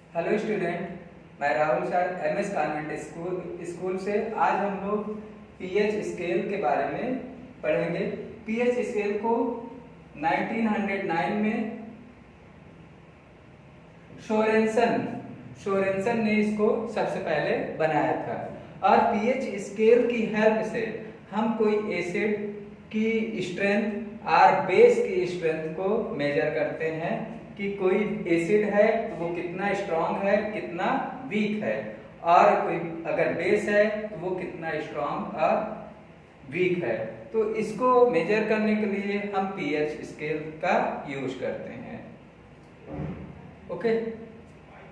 Hello student, मैं Rahul sir MS convent school से। आज हम लोग पीएच स्केल के बारे में पढ़ेंगे। पीएच स्केल को 1909 में सोरेनसन ने इसको सबसे पहले बनाया था। और पीएच स्केल की हेल्प से हम कोई एसिड की स्ट्रेंथ और बेस की स्ट्रेंथ को मेजर करते हैं कि कोई एसिड है तो वो कितना स्ट्रांग है, कितना वीक है, और कोई अगर बेस है तो वो कितना स्ट्रांग और वीक है। तो इसको मेजर करने के लिए हम पीएच स्केल का यूज करते हैं। ओके।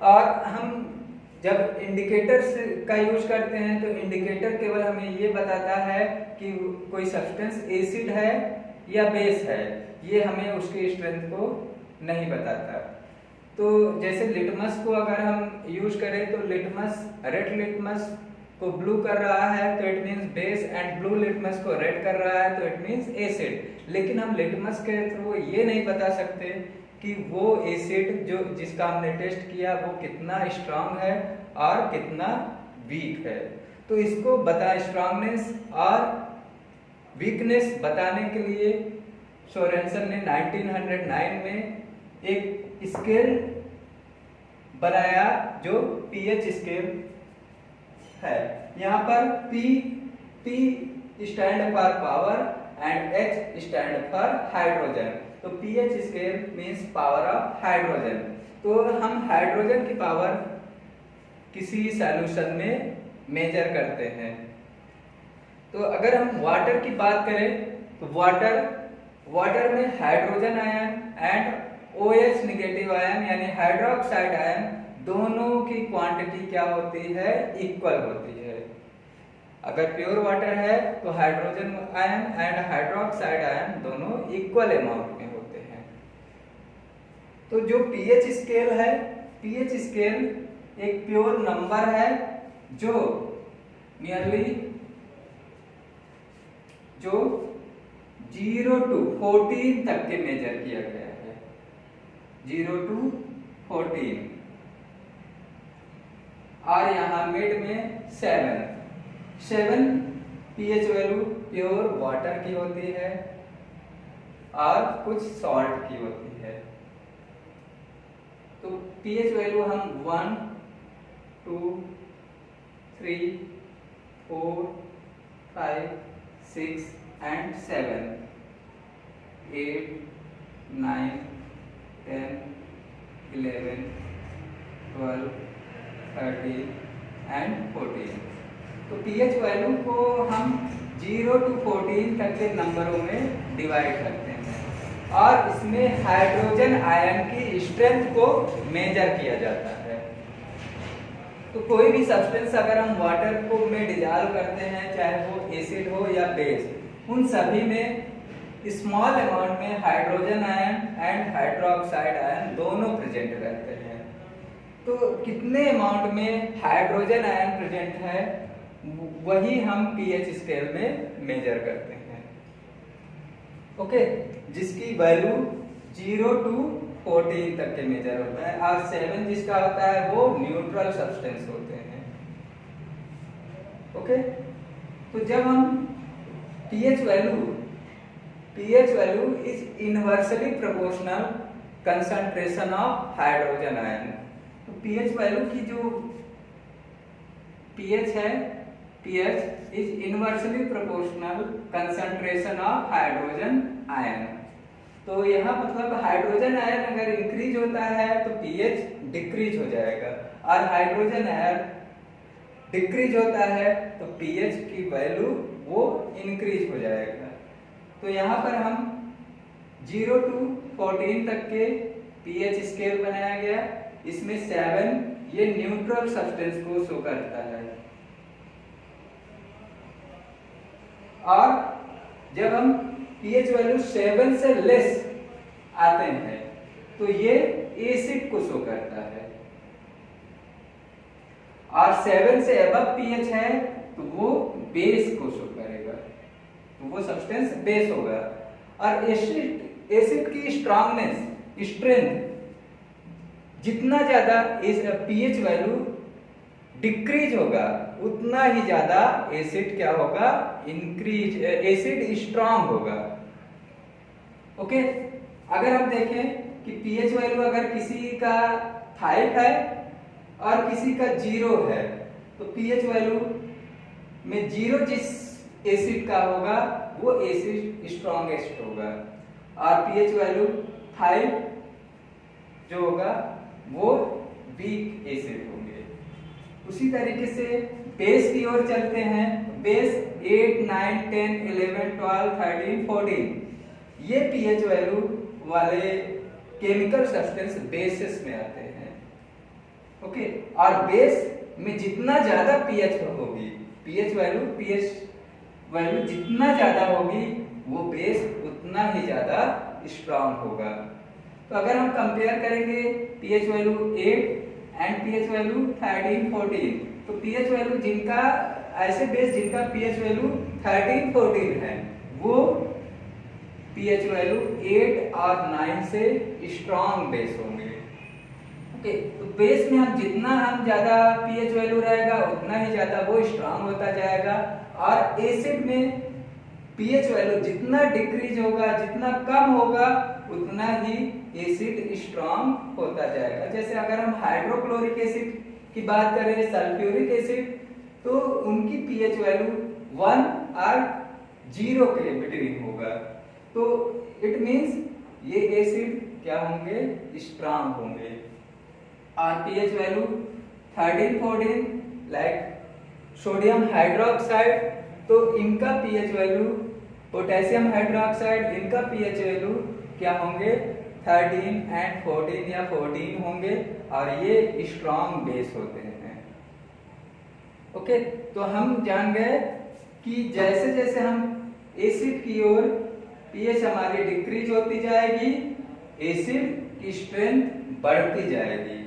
और हम जब इंडिकेटर्स का यूज करते हैं तो इंडिकेटर केवल हमें ये बताता है कि कोई सब्सटेंस एसिड है या बेस है, ये हमें उसकी स्ट्रेंथ को नहीं बताता। तो जैसे लिटमस को अगर हम यूज करें तो रेड लिटमस को ब्लू कर रहा है तो it means base, and blue litmus को रेड कर रहा है तो इट मींस एसिड। लेकिन हम लिटमस के थ्रू ये नहीं बता सकते कि वो एसिड जो जिसका हमने टेस्ट किया वो कितना स्ट्रांग है और कितना वीक है। तो इसको स्ट्रांगनेस और वीकनेस बताने के लिए सोरेनसन ने 1909 में एक स्केल बनाया जो पीएच स्केल है। यहाँ पर P stand for power and H stand for hydrogen. तो pH scale means power of hydrogen. तो हम हाइड्रोजन की पावर किसी सॉल्यूशन में मेजर करते हैं। तो अगर हम वाटर की बात करें तो वाटर में hydrogen ion and OH negative ion यानी हाइड्रोक्साइड आयन दोनों की क्वांटिटी क्या होती है, इक्वल होती है। अगर प्योर वाटर है तो hydrogen ion and hydroxide ion दोनों इक्वल अमाउंट में होते हैं। तो जो पीएच स्केल है, पीएच स्केल एक प्योर नंबर है जो जो 0 to 14 तक के मेजर किया गया है। 0 to 14 और यहाँ मिड में 7 पीएच वैल्यू प्योर वाटर की होती है और कुछ सॉल्ट की होती है। तो पीएच वैल्यू हम 1, 2, 3, 4, 5, 6 and 7, 8, 9, 10, 11, 12, 13 and 14। तो pH वैल्यू को हम 0 to 14 तक के नंबरों में डिवाइड करते हैं और इसमें हाइड्रोजन आयन की स्ट्रेंथ को मेजर किया जाता है। तो कोई भी सब्सटेंस अगर हम वाटर को में डिजॉल्व करते हैं, चाहे वो एसिड हो या बेस, उन सभी में स्मॉल अमाउंट में hydrogen ion and hydroxide ion दोनों प्रेजेंट रहते हैं। तो कितने अमाउंट में हाइड्रोजन आयन प्रेजेंट है वही हम पीएच स्केल में मेजर करते हैं। ओके, जिसकी वैल्यू 0 to 14 तक के मेजर होता है और 7 जिसका होता है वो न्यूट्रल सब्सटेंस होते हैं। ओके, तो जब हम pH value is inversely proportional concentration of hydrogen ion. तो pH वैल्यू की जो pH है, pH is inversely proportional concentration of hydrogen ion. तो यहाँ मतलब हाइड्रोजन आयन अगर इंक्रीज होता है तो pH डिक्रीज हो जाएगा, और हाइड्रोजन आयन डिक्रीज होता है तो pH की वैल्यू वो इंक्रीज हो जाएगा। तो यहाँ पर हम 0 to 14 तक के pH स्केल बनाया गया। इसमें 7 ये न्यूट्रल सब्सटेंस को शो करता है, और जब हम pH वैल्यू 7 से लेस आते हैं तो ये एसिड को शो करता है, और 7 से अबव pH है तो वो बेस को शो करेगा, तो वो सब्सटेंस बेस होगा। और एसिड की स्ट्रेंथ जितना ज्यादा इस पीएच वैल्यू डिक्रीज होगा उतना ही ज्यादा एसिड क्या होगा, इंक्रीज, एसिड स्ट्रांग होगा। ओके, अगर हम देखें कि पीएच वैल्यू अगर किसी का 5 है और किसी का 0 है, तो पीएच वैल्यू में 0 जिस एसिड का होगा वो एसिड स्ट्रॉन्गेस्ट होगा, और पीएच वैल्यू 5 जो होगा वो वीक एसिड होंगे। उसी तरीके से बेस की ओर चलते हैं। बेस 8, 9, 10, 11, 12, 13, 14 ये पीएच वैल्यू वाले केमिकल सब्सटेंस बेसिस में आते हैं। ओके, और बेस में जितना ज्यादा पीएच होगी, पीएच वैल्यू जितना ज्यादा होगी वो बेस उतना ही ज्यादा स्ट्रांग होगा। तो अगर हम कंपेयर करेंगे pH value 8 and pH value 13, 14, तो पीएच वैल्यू जिनका, ऐसे बेस जिनका पीएच वैल्यू 13, 14 है वो पीएच वैल्यू 8 और 9 से स्ट्रांग बेस होंगे। ओके, तो बेस में हम ज्यादा पीएच वैल्यू रहेगा उतना ही ज्यादा वो स्ट्रांग होता जाएगा, और एसिड में पीएच वैल्यू जितना डिक्रीज होगा, जितना कम होगा उतना ही एसिड स्ट्रांग होता जाएगा। जैसे अगर हम हाइड्रोक्लोरिक एसिड की बात करें, सल्फ्यूरिक एसिड, तो उनकी पीएच वैल्यू 1 और 0 के बिटवीन होगा, तो इट मींस ये एसिड क्या होंगे, स्ट्रांग होंगे। और pH value 13, 14 like sodium hydroxide, तो इनका पीएच वैल्यू, पोटेशियम हाइड्रोक्साइड, इनका पीएच वैल्यू क्या होंगे, 13 एंड 14 या 14 होंगे, और ये स्ट्रांग बेस होते हैं। ओके, तो हम जान गए कि जैसे जैसे हम एसिड की ओर पीएच हमारी डिक्रीज होती जाएगी, एसिड की स्ट्रेंथ बढ़ती जाएगी।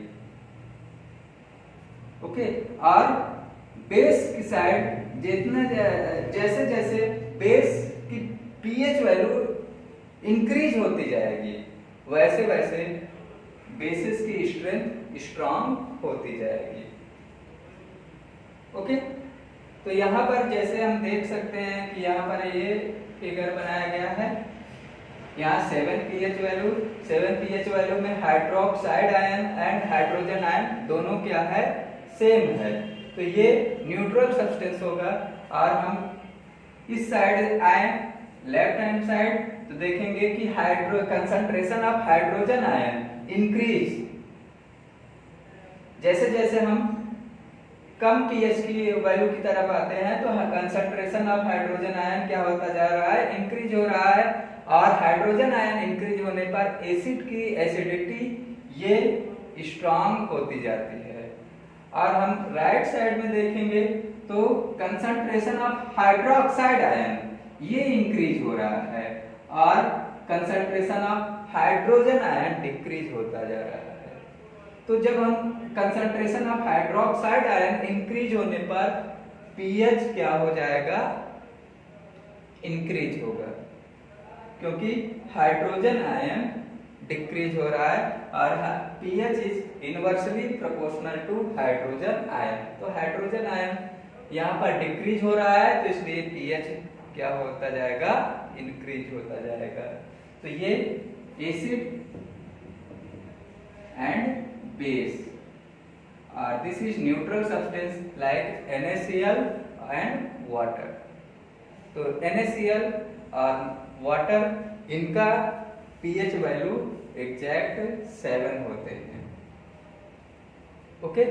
ओके, और बेस की साइड जितना जैसे जैसे बेस की पीएच वैल्यू इंक्रीज होती जाएगी वैसे वैसे बेसिस की स्ट्रेंथ स्ट्रांग होती जाएगी। ओके, तो यहाँ पर जैसे हम देख सकते हैं कि यहाँ पर ये फिगर बनाया गया है। यहाँ 7 पीएच वैल्यू में hydroxide ion and hydrogen ion दोनों क्या है, सेम है, तो ये न्यूट्रल सब्सटेंस होगा। और हम इस साइड आए लेफ्ट हैंड साइड, तो देखेंगे कि concentration of hydrogen ion increase, जैसे जैसे हम कम पीएच की वैल्यू की तरफ आते हैं तो कंसंट्रेशन ऑफ हाइड्रोजन आयन क्या होता जा रहा है, इंक्रीज हो रहा है। और हाइड्रोजन आयन इंक्रीज होने पर एसिड की एसिडिटी ये स्ट्रांग होती जाती है। और हम राइट साइड में देखेंगे तो कंसंट्रेशन ऑफ हाइड्रोक्साइड आयन ये इंक्रीज हो रहा है, और concentration of hydrogen ion decrease होता जा रहा है। तो जब हम concentration of hydroxide ion increase होने पर पीएच क्या हो जाएगा, इंक्रीज होगा, क्योंकि हाइड्रोजन आयन डिक्रीज हो रहा है और pH is inversely proportional to hydrogen ion. तो हाइड्रोजन आयन यहाँ पर डिक्रीज हो रहा है, तो इसलिए पीएच क्या होता जाएगा, इंक्रीज होता जाएगा। तो ये acid and base, this is neutral substance like NaCl and water। तो NaCl और water इनका pH वैल्यू एग्जैक्ट 7 होते हैं। ओके,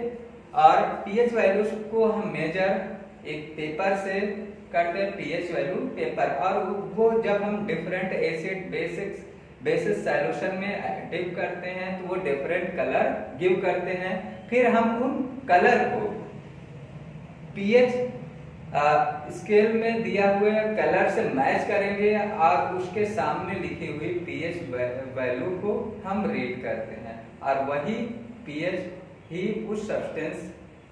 और pH वैल्यूज को हम मेजर एक पेपर से करते हैं, pH वैल्यू पेपर, और वो जब हम डिफरेंट एसिड बेसिस सॉल्यूशन में डिप करते हैं तो वो डिफरेंट कलर गिव करते हैं। फिर हम उन कलर को पीएच स्केल में दिया हुए कलर से मैच करेंगे और उसके सामने लिखी हुई पीएच वैल्यू को हम रीड करते हैं, और वही पीएच ही उस सब्सटेंस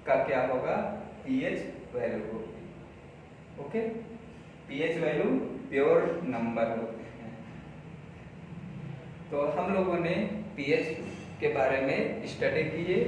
का क्या होगा, पीएच वैल्यू होगी। Okay, pH value pure number होते हैं। तो हम लोगों ने पीएच के बारे में स्टडी किए।